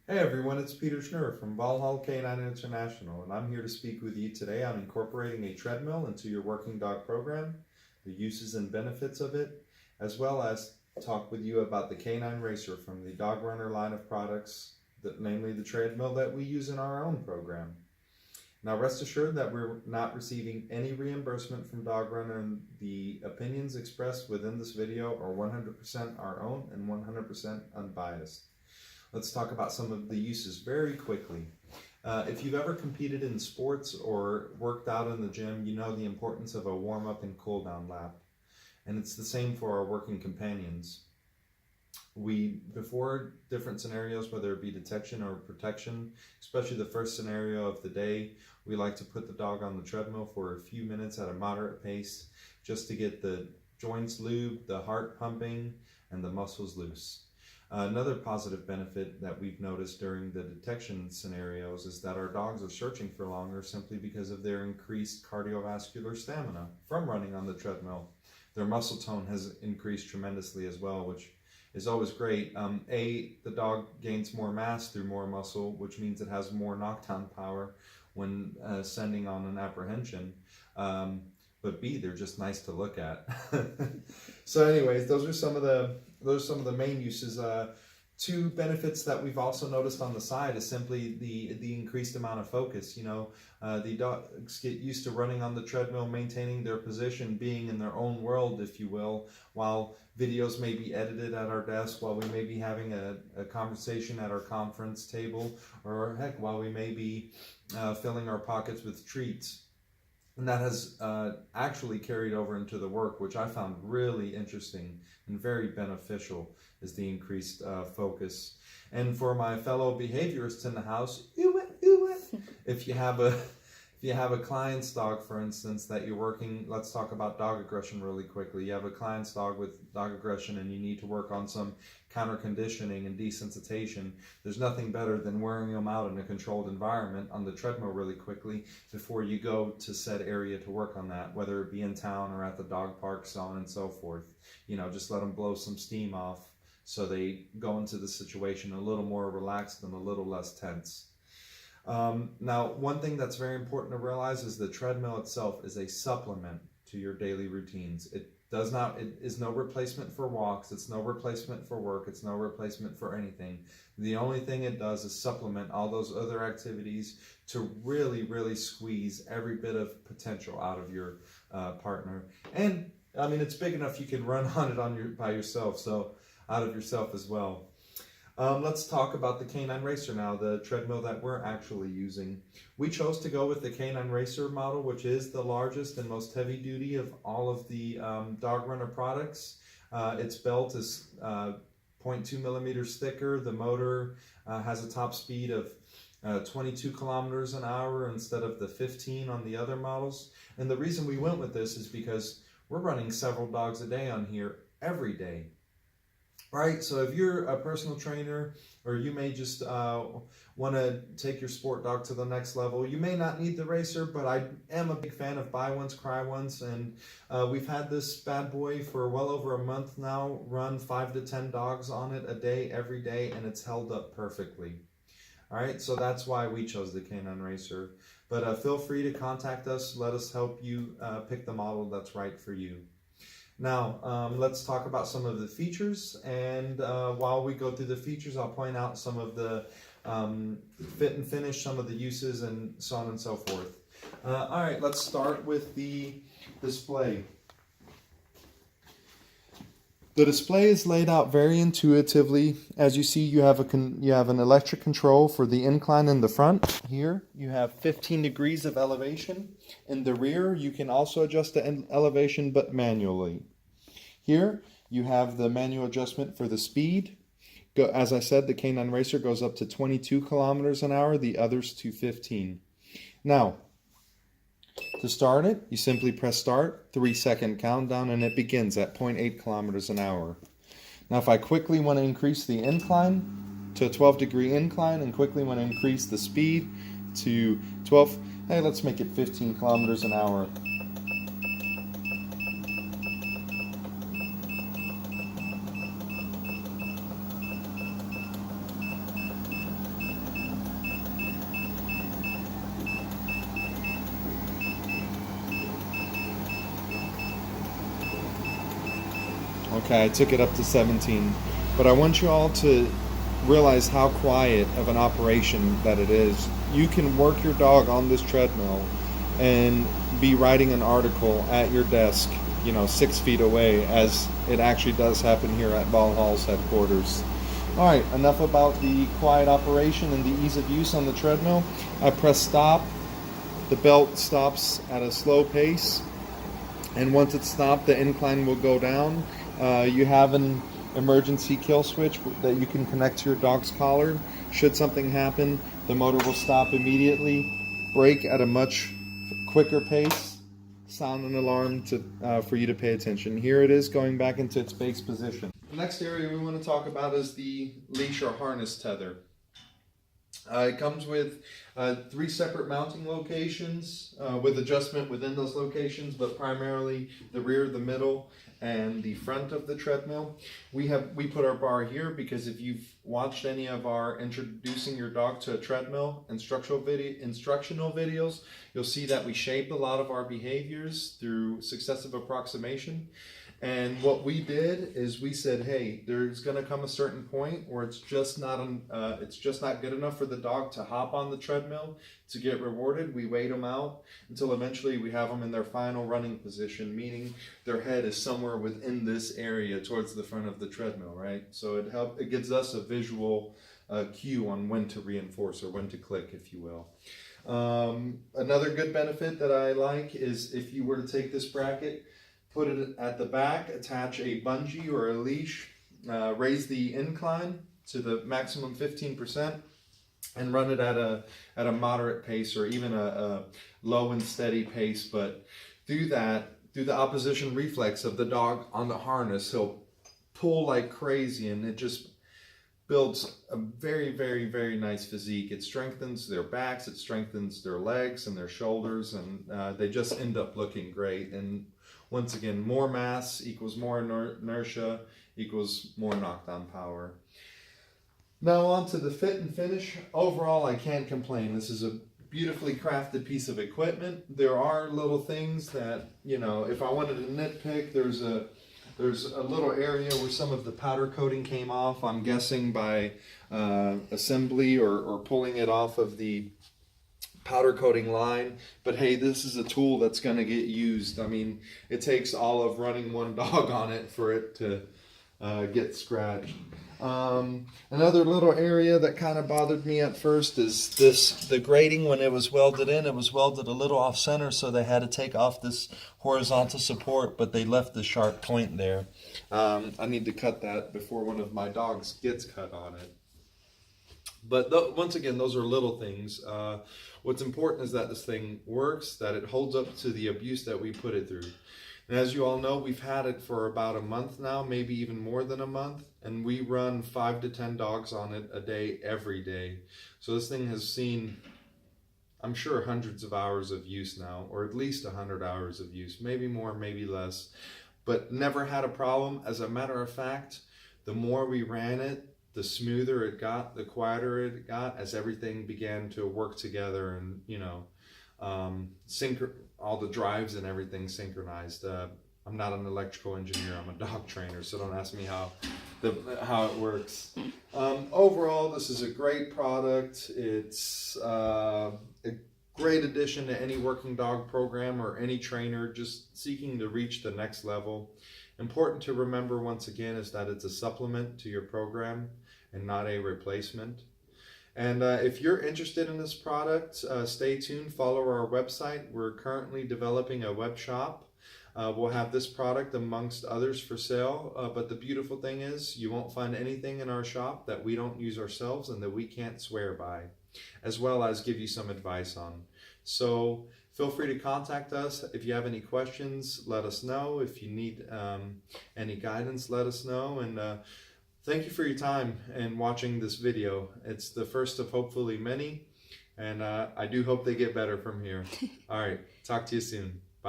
Hey everyone, it's Peter Schnurr from Valhalla Canine International, and I'm here to speak with you today on incorporating a treadmill into your working dog program, the uses and benefits of it, as well as talk with you about the Canine Racer from the Dog Runner line of products, namely the treadmill that we use in our own program. Now rest assured that we're not receiving any reimbursement from Dog Runner, and the opinions expressed within this video are 100% our own and 100% unbiased. Let's talk about some of the uses very quickly. If you've ever competed in sports or worked out in the gym, you know the importance of a warm-up and cool-down lap. And it's the same for our working companions. Before different scenarios, whether it be detection or protection, especially the first scenario of the day, we like to put the dog on the treadmill for a few minutes at a moderate pace, just to get the joints lubed, the heart pumping, and the muscles loose. Another positive benefit that we've noticed during the detection scenarios is that our dogs are searching for longer simply because of their increased cardiovascular stamina from running on the treadmill. Their muscle tone has increased tremendously as well, which is always great. The dog gains more mass through more muscle, which means it has more knockdown power when sending on an apprehension. But B, they're just nice to look at. So anyways, those are some of the main uses. Two benefits that we've also noticed on the side is simply the increased amount of focus. The dogs get used to running on the treadmill, maintaining their position, being in their own world, if you will, while videos may be edited at our desk, while we may be having a conversation at our conference table, or heck, while we may be filling our pockets with treats. And that has actually carried over into the work, which I found really interesting and very beneficial, is the increased focus. And for my fellow behaviorists in the house, if you have a client's dog, for instance, that you're working, let's talk about dog aggression really quickly. You have a client's dog with dog aggression and you need to work on some counter conditioning and desensitization. There's nothing better than wearing them out in a controlled environment on the treadmill really quickly before you go to said area to work on that, whether it be in town or at the dog park, so on and so forth. Just let them blow some steam off so they go into the situation a little more relaxed and a little less tense. Now, one thing that's very important to realize is the treadmill itself is a supplement to your daily routines. It is no replacement for walks, it's no replacement for work, it's no replacement for anything. The only thing it does is supplement all those other activities to really, really squeeze every bit of potential out of your partner. And I mean, it's big enough you can run on it by yourself, so out of yourself as well. Let's talk about the Canine Racer now, the treadmill that we're actually using. We chose to go with the Canine Racer model, which is the largest and most heavy duty of all of the Dog Runner products. Its belt is 0.2 millimeters thicker. The motor has a top speed of 22 kilometers an hour instead of the 15 on the other models. And the reason we went with this is because we're running several dogs a day on here every day. Right, so if you're a personal trainer, or you may just want to take your sport dog to the next level, you may not need the Racer, but I am a big fan of buy once, cry once, and we've had this bad boy for well over a month now, run 5 to 10 dogs on it a day, every day, and it's held up perfectly. All right, so that's why we chose the Canine Racer. But feel free to contact us, let us help you pick the model that's right for you. Now, let's talk about some of the features, and while we go through the features, I'll point out some of the fit and finish, some of the uses, and so on and so forth. All right, let's start with the display. The display is laid out very intuitively. As you see, you have an electric control for the incline in the front. Here, you have 15 degrees of elevation. In the rear, you can also adjust the elevation, but manually. Here, you have the manual adjustment for the speed. As I said, the Canine Racer goes up to 22 kilometers an hour, the others to 15. Now, to start it, you simply press start, 3-second countdown, and it begins at 0.8 kilometers an hour. Now, if I quickly want to increase the incline to a 12-degree incline and quickly want to increase the speed to 12, hey, let's make it 15 kilometers an hour. Okay, I took it up to 17. But I want you all to realize how quiet of an operation that it is. You can work your dog on this treadmill and be writing an article at your desk, 6 feet away, as it actually does happen here at Ball Hall's headquarters. All right, enough about the quiet operation and the ease of use on the treadmill. I press stop. The belt stops at a slow pace, and once it's stopped, the incline will go down. You have an emergency kill switch that you can connect to your dog's collar. Should something happen, the motor will stop immediately, brake at a much quicker pace, sound an alarm for you to pay attention. Here it is going back into its base position. The next area we want to talk about is the leash or harness tether. It comes with 3 separate mounting locations with adjustment within those locations, but primarily the rear, the middle, and the front of the treadmill. We put our bar here because if you've watched any of our introducing your dog to a treadmill instructional videos, you'll see that we shape a lot of our behaviors through successive approximation. And what we did is we said, hey, there's going to come a certain point where it's just not good enough for the dog to hop on the treadmill to get rewarded. We wait them out until eventually we have them in their final running position, meaning their head is somewhere within this area towards the front of the treadmill, right? So it gives us a visual cue on when to reinforce or when to click, if you will. Another good benefit that I like is if you were to take this bracket, put it at the back, attach a bungee or a leash, raise the incline to the maximum 15%, and run it at a moderate pace or even a low and steady pace. But through the opposition reflex of the dog on the harness, he'll pull like crazy, and it just builds a very, very, very nice physique. It strengthens their backs, it strengthens their legs and their shoulders, and they just end up looking great. And once again, more mass equals more inertia equals more knockdown power. Now on to the fit and finish. Overall, I can't complain. This is a beautifully crafted piece of equipment. There are little things that, if I wanted to nitpick, there's a little area where some of the powder coating came off, I'm guessing by assembly or pulling it off of the powder coating line. But hey, this is a tool that's going to get used. I mean, it takes all of running one dog on it for it to get scratched. Another little area that kind of bothered me at first is the grating. When it was welded in, it was welded a little off center, so they had to take off this horizontal support, but they left the sharp point there. I need to cut that before one of my dogs gets cut on it. But once again, those are little things. What's important is that this thing works, that it holds up to the abuse that we put it through. And as you all know, we've had it for about a month now, maybe even more than a month, and we run 5 to 10 dogs on it a day, every day. So this thing has seen, I'm sure, hundreds of hours of use now, or at least 100 hours of use, maybe more, maybe less, but never had a problem. As a matter of fact, the more we ran it, the smoother it got, the quieter it got, as everything began to work together and, all the drives and everything synchronized. I'm not an electrical engineer, I'm a dog trainer, so don't ask me how it works. Overall, this is a great product. It's a great addition to any working dog program or any trainer just seeking to reach the next level. Important to remember once again is that it's a supplement to your program and not a replacement. And if you're interested in this product, stay tuned, follow our website. We're currently developing a web shop. We'll have this product amongst others for sale, but the beautiful thing is you won't find anything in our shop that we don't use ourselves and that we can't swear by, as well as give you some advice on. So feel free to contact us. If you have any questions, let us know. If you need any guidance, let us know. And thank you for your time and watching this video. It's the first of hopefully many, and I do hope they get better from here. All right, talk to you soon.